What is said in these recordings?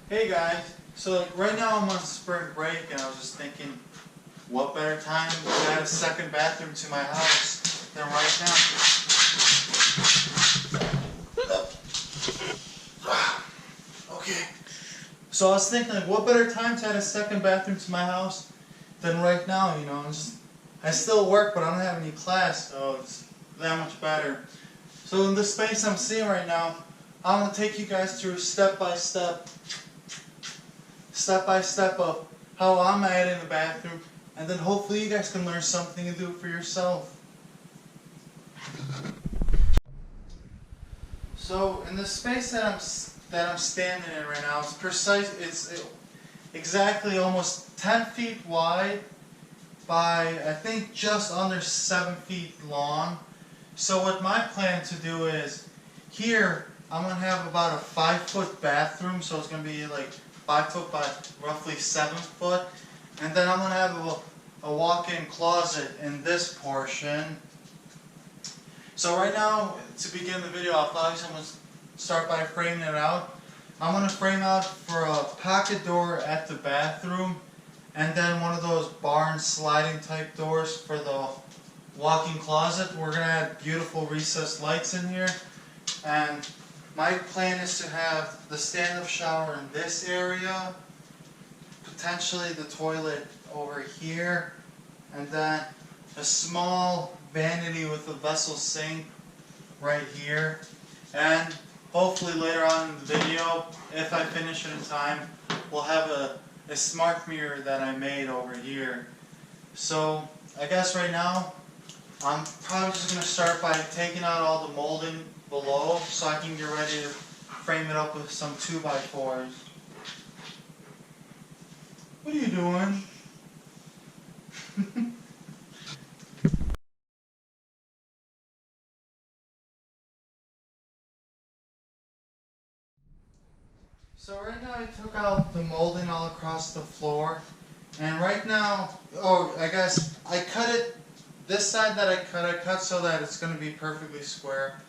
Hey guys, so like right now I'm on spring break and I was just thinking, what better time to add a second bathroom to my house than right now? Okay, so I was thinking, like, what better time to add a second bathroom to my house than right now? You know, I still work, but I don't have any class, so it's that much better. So in this space I'm seeing right now, I'm going to take you guys through step by step of how I'm adding the bathroom, and then hopefully you guys can learn something and do it for yourself. So in the space that I'm standing in right now, it's exactly almost 10 feet wide by I think just under 7 feet long. So what my plan to do is, here I'm going to have about a 5-foot bathroom, so it's going to be like 5 foot by roughly 7 foot. And then I'm going to have a walk-in closet in this portion. So right now, to begin the video off, obviously I'm going to start by framing it out. I'm going to frame out for a pocket door at the bathroom, and then one of those barn sliding type doors for the walk-in closet. We're going to add beautiful recessed lights in here. And my plan is to have the stand-up shower in this area, potentially the toilet over here, and then a small vanity with a vessel sink right here. And hopefully later on in the video, if I finish it in time, we'll have a smart mirror that I made over here. So I guess right now, I'm probably just going to start by taking out all the molding below so I can get ready to frame it up with some 2x4s. What are you doing? So right now I took out the molding all across the floor, and right now, I guess I cut it, this side that I cut so that it's going to be perfectly square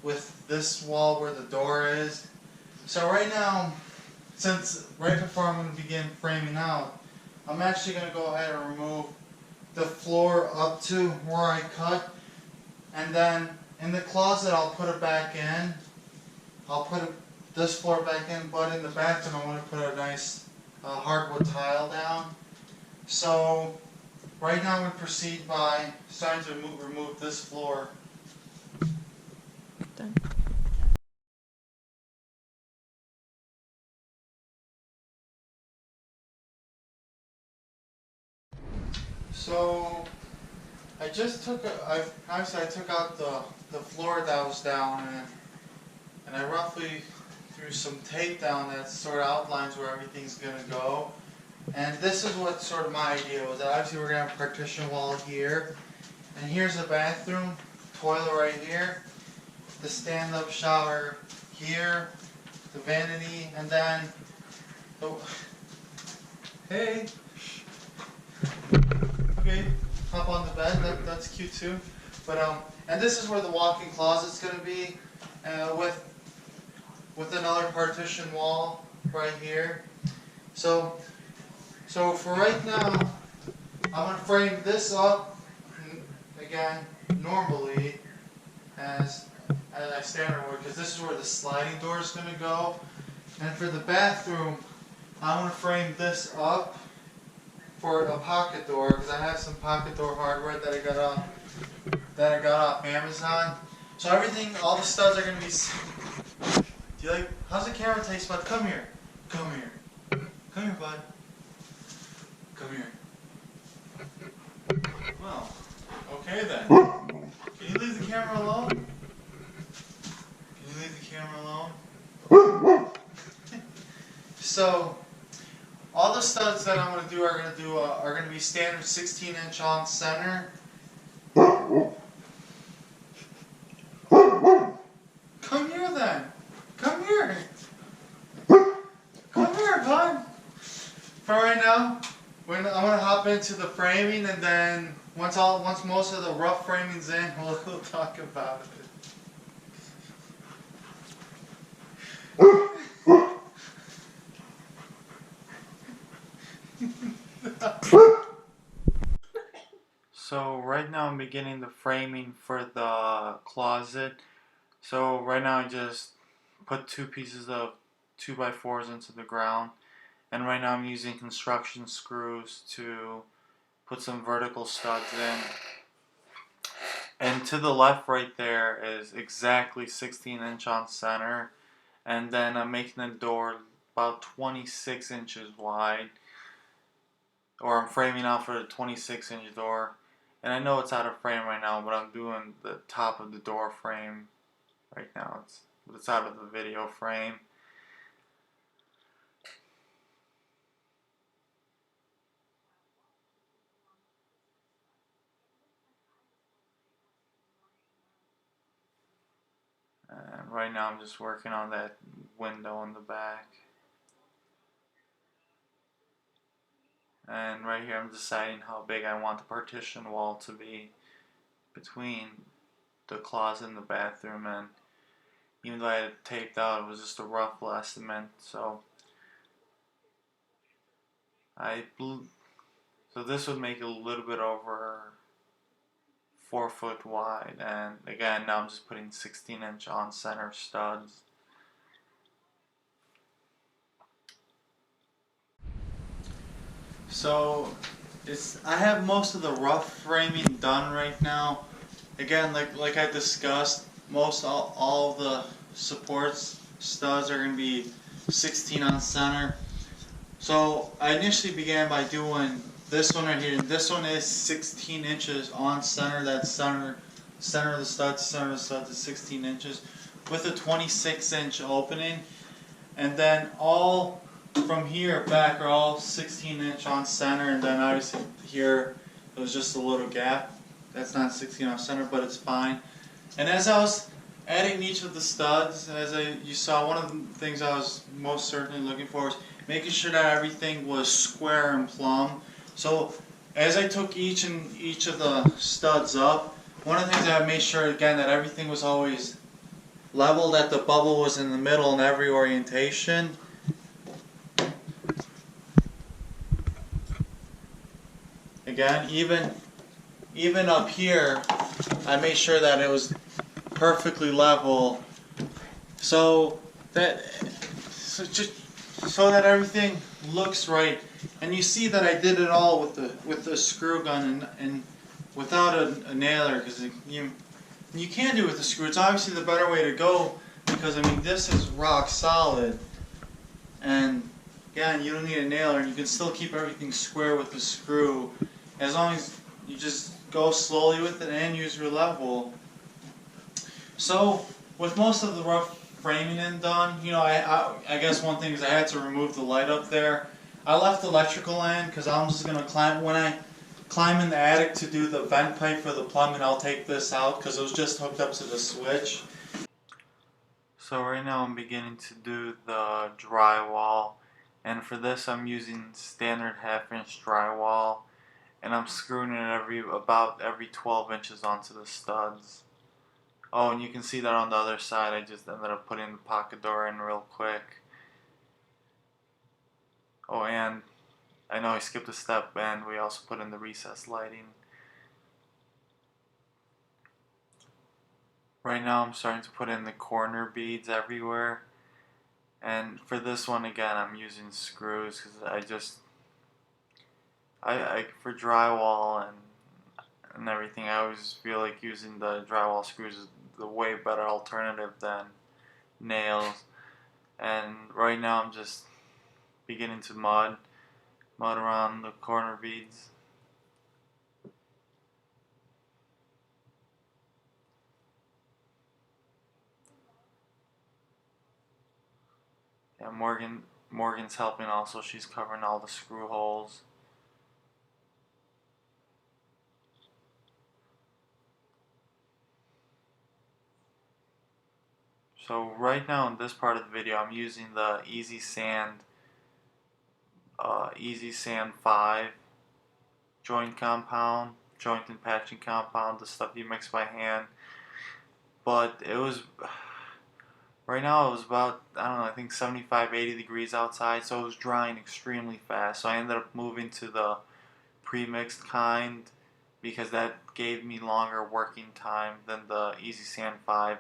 with this wall where the door is. So right now, since right before I'm going to begin framing out, I'm actually going to go ahead and remove the floor up to where I cut, and then in the closet I'll put it back in. I'll put this floor back in, but in the bathroom I want to put a nice hardwood tile down. So right now I'm going to proceed by starting to remove this floor. Done. So I just took I took out the floor that was down, and I roughly threw some tape down that sort of outlines where everything's going to go. And this is what sort of my idea was. That obviously we're going to have a partition wall here, and here's the bathroom, toilet right here, the stand-up shower here, the vanity, and then hey, okay, hop on the bed. That's cute too. But and this is where the walk-in closet's going to be, with another partition wall right here. So for right now, I'm going to frame this up again normally as I standard would, because this is where the sliding door is going to go. And for the bathroom, I'm going to frame this up for a pocket door, because I have some pocket door hardware that I got off Amazon. So everything, all the studs are going to be. Do you like? How's the camera taste, bud? Come here. Come here. Come here, bud. Come here. Well, okay then. Can you leave the camera alone? Can you leave the camera alone? So, all the studs that I'm going to do are going to be standard 16-inch on center. Come here then. Come here. Come here, bud. For right now, I'm going to hop into the framing, and then once most of the rough framing's in, we'll talk about it. beginning the framing for the closet. So right now I just put 2 pieces of 2x4s into the ground, and right now I'm using construction screws to put some vertical studs in. And to the left right there is exactly 16 inch on center, and then I'm making the door about 26 inches wide, or I'm framing out for the 26-inch door. And I know it's out of frame right now, but I'm doing the top of the door frame right now. It's out of the video frame. And right now I'm just working on that window in the back. And right here I'm deciding how big I want the partition wall to be between the closet and the bathroom. And even though I had it taped out, it was just a rough estimate. So this would make it a little bit over 4 foot wide. And again, now I'm just putting 16-inch on center studs. So I have most of the rough framing done right now. Again, like I discussed, all of the supports studs are going to be 16 on center. So I initially began by doing this one right here. This one is 16 inches on center. That's center of the studs. Center of the studs is 16 inches with a 26-inch opening, and then all from here back are all 16-inch on center, and then obviously here it was just a little gap. That's not 16 on center, but it's fine. And as I was adding each of the studs, you saw, one of the things I was most certainly looking for was making sure that everything was square and plumb. So as I took each of the studs up, one of the things I made sure again that everything was always level, that the bubble was in the middle in every orientation. Again, even up here, I made sure that it was perfectly level, so that everything looks right. And you see that I did it all with the screw gun and without a nailer, because you can do it with a screw. It's obviously the better way to go, because I mean this is rock solid, and again you don't need a nailer, and you can still keep everything square with the screw as long as you just go slowly with it and use your level. So with most of the rough framing done, I guess one thing is I had to remove the light up there. I left electrical in because I'm just going to climb. When I climb in the attic to do the vent pipe for the plumbing, I'll take this out because it was just hooked up to the switch. So right now I'm beginning to do the drywall, and for this I'm using standard 1/2-inch drywall, and I'm screwing it about every 12 inches onto the studs. Oh, and you can see that on the other side I just ended up putting the pocket door in real quick. Oh, and I know I skipped a step, and we also put in the recessed lighting. Right now I'm starting to put in the corner beads everywhere, and for this one again I'm using screws because I for drywall and everything, I always feel like using the drywall screws is the way better alternative than nails. And right now I'm just beginning to mud around the corner beads. Yeah, Morgan's helping also. She's covering all the screw holes. So right now in this part of the video I'm using the Easy Sand 5 joint and patching compound, the stuff you mix by hand. But it was, right now it was about, I don't know, I think 75-80 degrees outside, so it was drying extremely fast. So I ended up moving to the pre-mixed kind because that gave me longer working time than the Easy Sand 5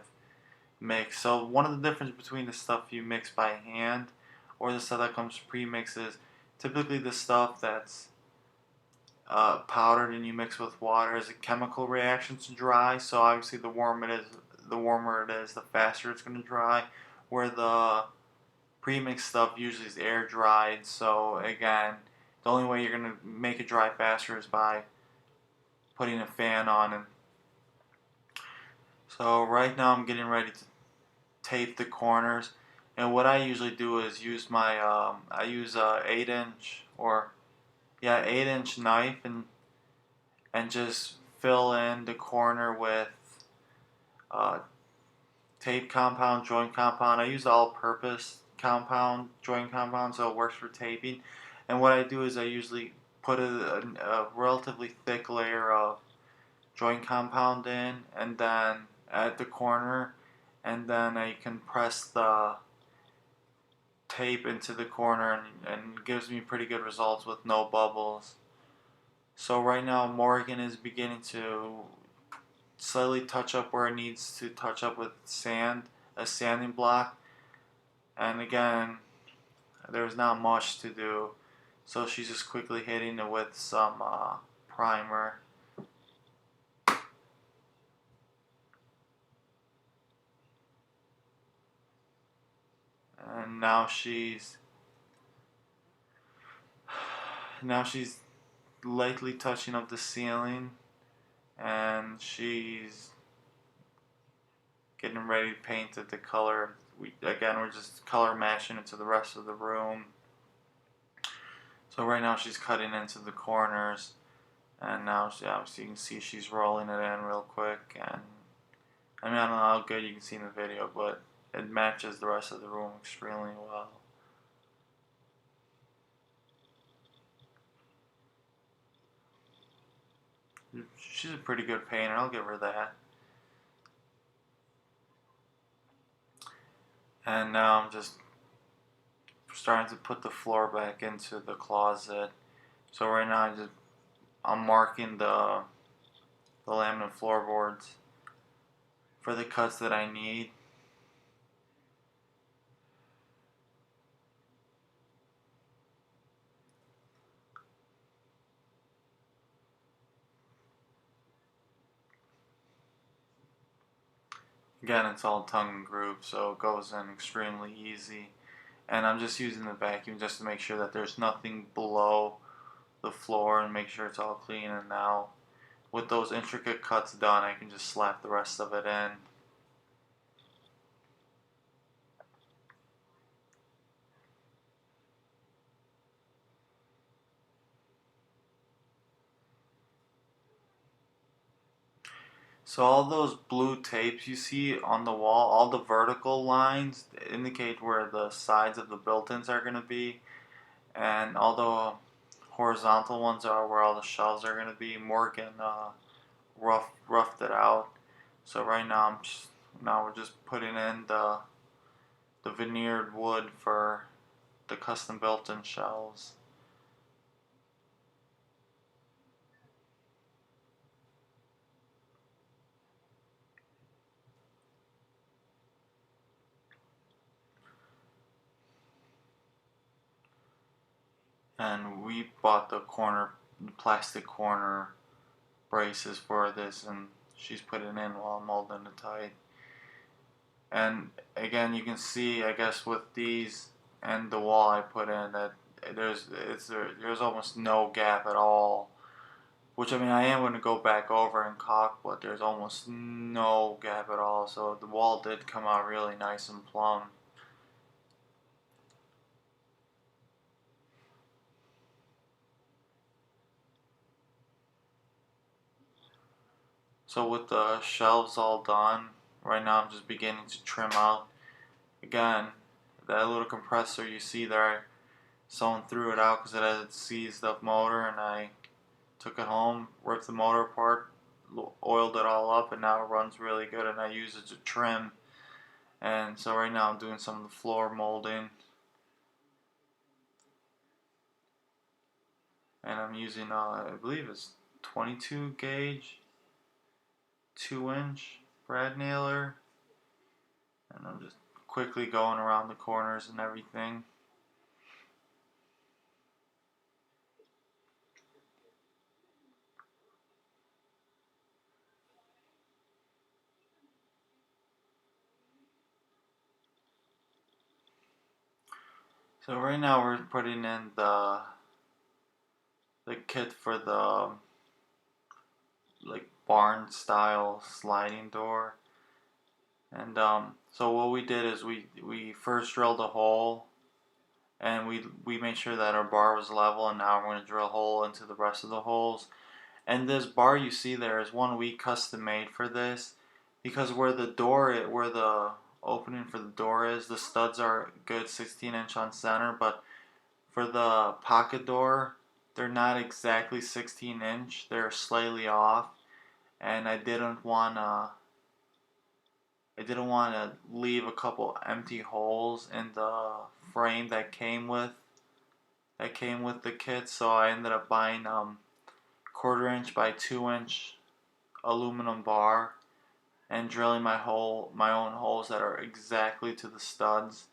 mix. So one of the difference between the stuff you mix by hand or the stuff that comes pre-mixed is typically the stuff that's powdered and you mix with water is a chemical reaction to dry. So obviously the warmer it is, the faster it's going to dry. Where the pre-mixed stuff usually is air dried. So again, the only way you're going to make it dry faster is by putting a fan on. And so right now I'm getting ready to tape the corners. And what I usually do is use my I use a 8-inch knife and just fill in the corner with uh, tape compound, joint compound. I use the all-purpose compound, joint compound, so it works for taping. And what I do is I usually put a relatively thick layer of joint compound in, and then at the corner, and then I can press the tape into the corner, and gives me pretty good results with no bubbles. So right now Morgan is beginning to slightly touch up where it needs to touch up with sand, a sanding block. And again, there's not much to do. So she's just quickly hitting it with some primer. And now she's lightly touching up the ceiling, and she's getting ready to paint it the color. We're just color matching it to the rest of the room. So right now she's cutting into the corners, and now so you can see she's rolling it in real quick. And I mean, I don't know how good you can see in the video, but it matches the rest of the room extremely well. She's a pretty good painter, I'll give her that. And now I'm just starting to put the floor back into the closet. So right now I'm marking the laminate floorboards for the cuts that I need. Again, it's all tongue and groove, so it goes in extremely easy. And I'm just using the vacuum just to make sure that there's nothing below the floor and make sure it's all clean. And now with those intricate cuts done, I can just slap the rest of it in. So all those blue tapes you see on the wall, all the vertical lines indicate where the sides of the built-ins are going to be, and all the horizontal ones are where all the shelves are going to be. Morgan roughed it out. So right now we're just putting in the veneered wood for the custom built-in shelves. And we bought the plastic corner braces for this, and she's putting in while I'm molding it tight. And again, you can see, I guess, with these and the wall I put in, that there's almost no gap at all. Which, I mean, I am going to go back over and caulk, but there's almost no gap at all. So the wall did come out really nice and plumb. So with the shelves all done, right now I'm just beginning to trim out. Again, that little compressor you see there, someone threw it out because it had a seized up motor, and I took it home, ripped the motor apart, oiled it all up, and now it runs really good, and I use it to trim. And so right now I'm doing some of the floor molding, and I'm using I believe it's 22 gauge 2-inch brad nailer, and I'm just quickly going around the corners and everything. So right now we're putting in the kit for the like barn style sliding door. And so what we did is we first drilled a hole, and we made sure that our bar was level, and now we're going to drill a hole into the rest of the holes. And this bar you see there is one we custom made for this, because where the opening for the door is, the studs are good 16-inch on center, but for the pocket door, they're not exactly 16-inch. They're slightly off, and I didn't want to leave a couple empty holes in the frame that came with the kit, so I ended up buying 1/4-inch by 2-inch aluminum bar and drilling my own holes that are exactly to the studs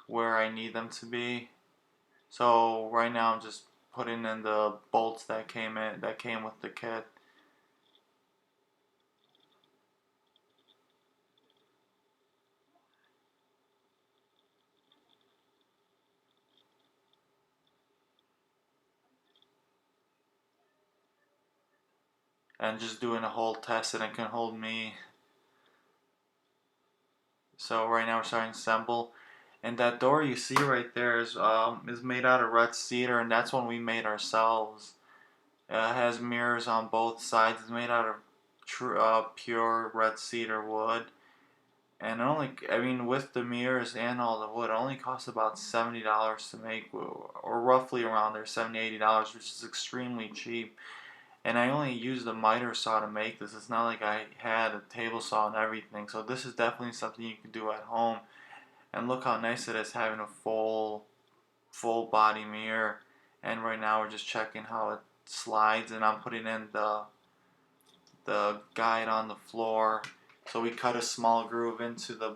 where I need them to be. So right now I'm just putting in the bolts that came with the kit. And just doing a hole test that it can hold me. So right now we're starting to assemble, and that door you see right there is made out of red cedar, and that's one we made ourselves. It has mirrors on both sides. It's made out of pure red cedar wood, and with the mirrors and all the wood, it only costs about $70 to make, or roughly around there, $70-$80, which is extremely cheap. And I only used a miter saw to make this. It's not like I had a table saw and everything. So this is definitely something you can do at home. And look how nice it is having a full body mirror. And right now we're just checking how it slides, and I'm putting in the guide on the floor. So we cut a small groove into the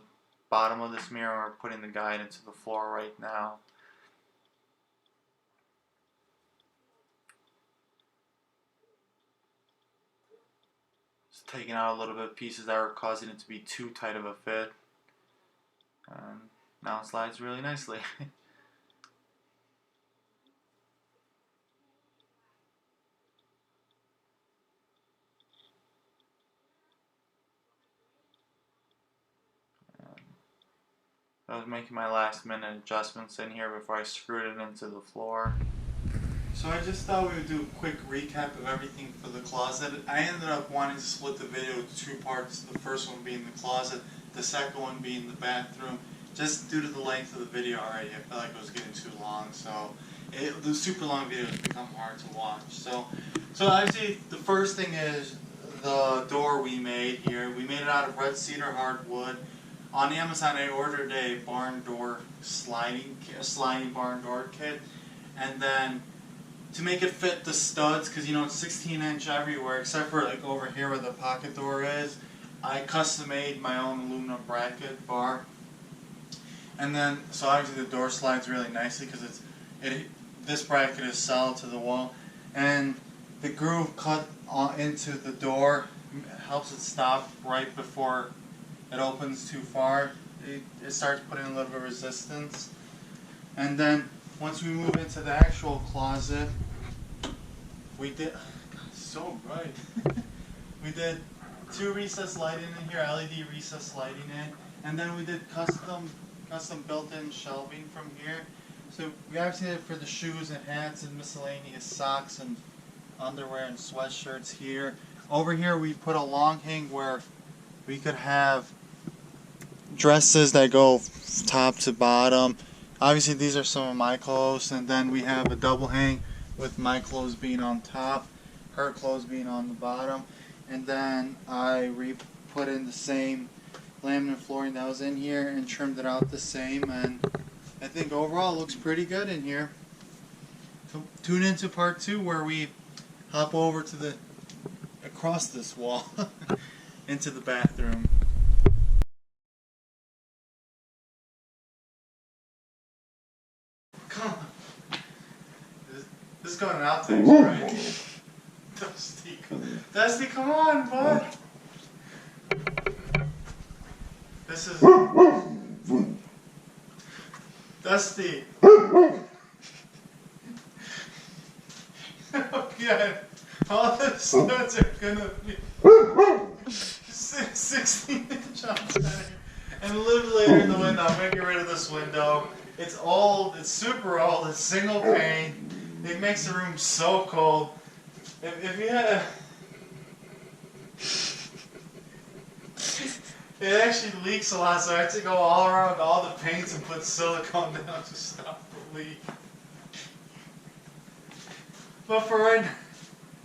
bottom of this mirror, and we're putting the guide into the floor right now. Taking out a little bit of pieces that were causing it to be too tight of a fit, and now it slides really nicely. I was making my last minute adjustments in here before I screwed it into the floor. So I just thought we would do a quick recap of everything for the closet. I ended up wanting to split the video into 2 parts. The first one being the closet, the second one being the bathroom. Just due to the length of the video already, I felt like it was getting too long. So the super long videos become hard to watch. So obviously the first thing is the door we made here. We made it out of red cedar hardwood. On Amazon, I ordered a barn door sliding barn door kit, and then to make it fit the studs, because it's 16-inch everywhere except for like over here where the pocket door is, I custom made my own aluminum bracket bar. And then so obviously the door slides really nicely because this bracket is solid to the wall, and the groove cut into the door helps it stop right before it opens too far. It starts putting a little bit of resistance. And then once we move into the actual closet, we did, God, so bright. We did 2 recessed lighting in here, LED recessed lighting in, and then we did custom built-in shelving from here. So we obviously did it for the shoes and hats and miscellaneous socks and underwear and sweatshirts here. Over here we put a long hang where we could have dresses that go top to bottom. Obviously these are some of my clothes, and then we have a double hang with my clothes being on top, her clothes being on the bottom. And then I put in the same laminate flooring that was in here and trimmed it out the same, and I think overall it looks pretty good in here. So tune into part 2 where we hop over to the across this wall into the bathroom. Come on. This is going out there, right? Dusty, come on, bud. This is Dusty. Okay, all the studs are gonna be 16-inch outside and live later in the window. I'm gonna get rid of this window. It's old, it's super old, it's single pane. It makes the room so cold. If you had a... It actually leaks a lot, so I had to go all around all the paints and put silicone down to stop the leak. But for right now,